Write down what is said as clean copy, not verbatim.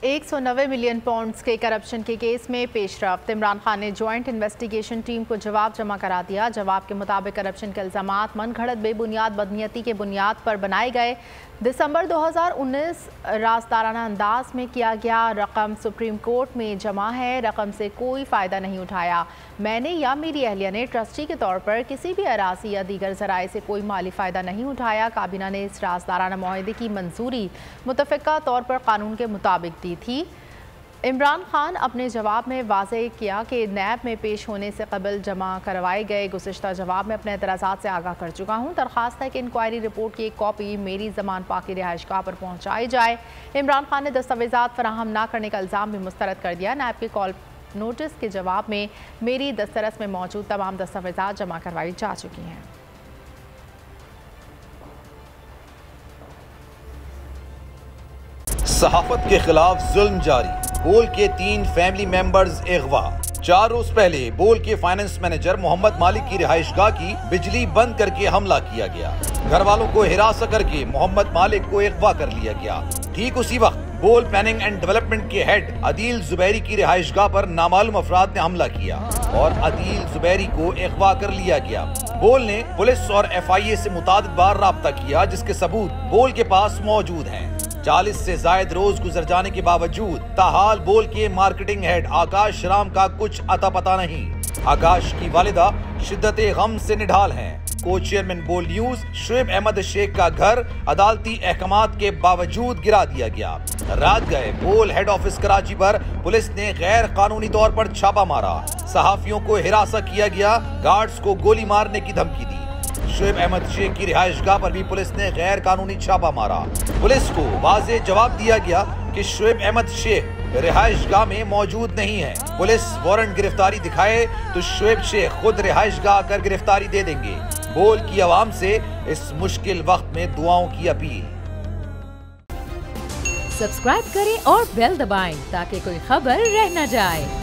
190 million pounds के corruption के case में पेशरफ्त। इमरान खान ने ज्वाइंट इन्वेस्टिगेशन टीम को जवाब जमा करा दिया। जवाब के मुताबिक करप्शन के इल्जामात मनगढ़ंत बेबुनियाद बदनीयती के बुनियाद पर बनाए गए। दिसंबर 2019 राजदाराना अंदाज में किया गया। रकम सुप्रीम कोर्ट में जमा है। रकम से कोई फ़ायदा नहीं उठाया। मैंने या मेरी अहलिया ने ट्रस्टी के तौर पर किसी भी अराजी या दीगर ज़राए से कोई माली फ़ायदा नहीं उठाया। काबीना ने इस राजदाराना मुआहदे की मंजूरी मुतफ़िका तौर पर कानून के मुताबिक दी थी। इमरान खान अपने जवाब में वाज़ेह किया कि नैब में पेश होने से कबल जमा करवाए गए गुज़िश्ता जवाब में अपने एतराज़ात से आगाह कर चुका हूँ। दरख्वास्त है कि इंक्वायरी रिपोर्ट की एक कॉपी मेरी ज़मान पाकी रिहाइशगाह पर पहुँचाई जाए। इमरान खान ने दस्तावेज़ात फराहम न करने का इल्ज़ाम भी मुस्तरद कर दिया। नैब के कॉल नोटिस के जवाब में मेरी दस्तरस में मौजूद तमाम दस्तावेज़ात जमा करवाई जा चुकी हैं। सहाफत के खिलाफ जुल्म जारी। बोल के 3 फैमिली मेंबर्स अगवा। 4 रोज पहले बोल के फाइनेंस मैनेजर मोहम्मद मालिक की रिहाइशगाह की बिजली बंद करके हमला किया गया। घर वालों को हिरासत करके मोहम्मद मालिक को अगवा कर लिया गया। ठीक उसी वक्त बोल प्लानिंग एंड डेवलपमेंट के हेड अदील जुबैरी की रिहाइशगाह पर नामालूम अफराद ने हमला किया और अदील जुबैरी को अगवा कर लिया गया। बोल ने पुलिस और FIA से मुतादिद बार राब्ता किया, जिसके सबूत बोल के पास मौजूद हैं। 40 से जायद रोज गुजर जाने के बावजूद ताहाल बोल के मार्केटिंग हेड आकाश राम का कुछ अता पता नहीं। आकाश की वालिदा शिद्दत गम से निढाल हैं। को चेयरमैन बोल न्यूज शुएब अहमद शेख का घर अदालती अहकामात के बावजूद गिरा दिया गया। रात गए बोल हेड ऑफिस कराची पर पुलिस ने गैर कानूनी तौर पर छापा मारा। सहाफियों को हिरासत किया गया। गार्ड्स को गोली मारने की धमकी दी। शुएब अहमद शेख की रिहाइशगाह पर भी पुलिस ने गैर कानूनी छापा मारा। पुलिस को वाज़ेह जवाब दिया गया कि शुएब अहमद शेख रिहाइशगाह में मौजूद नहीं है। पुलिस वारंट गिरफ्तारी दिखाए तो शुएब शेख खुद रिहाइशगाह आकर गिरफ्तारी दे देंगे। बोल की आवाम से इस मुश्किल वक्त में दुआओं की अपील। सब्सक्राइब करें और बेल दबाएं ताकि कोई खबर रह न जाए।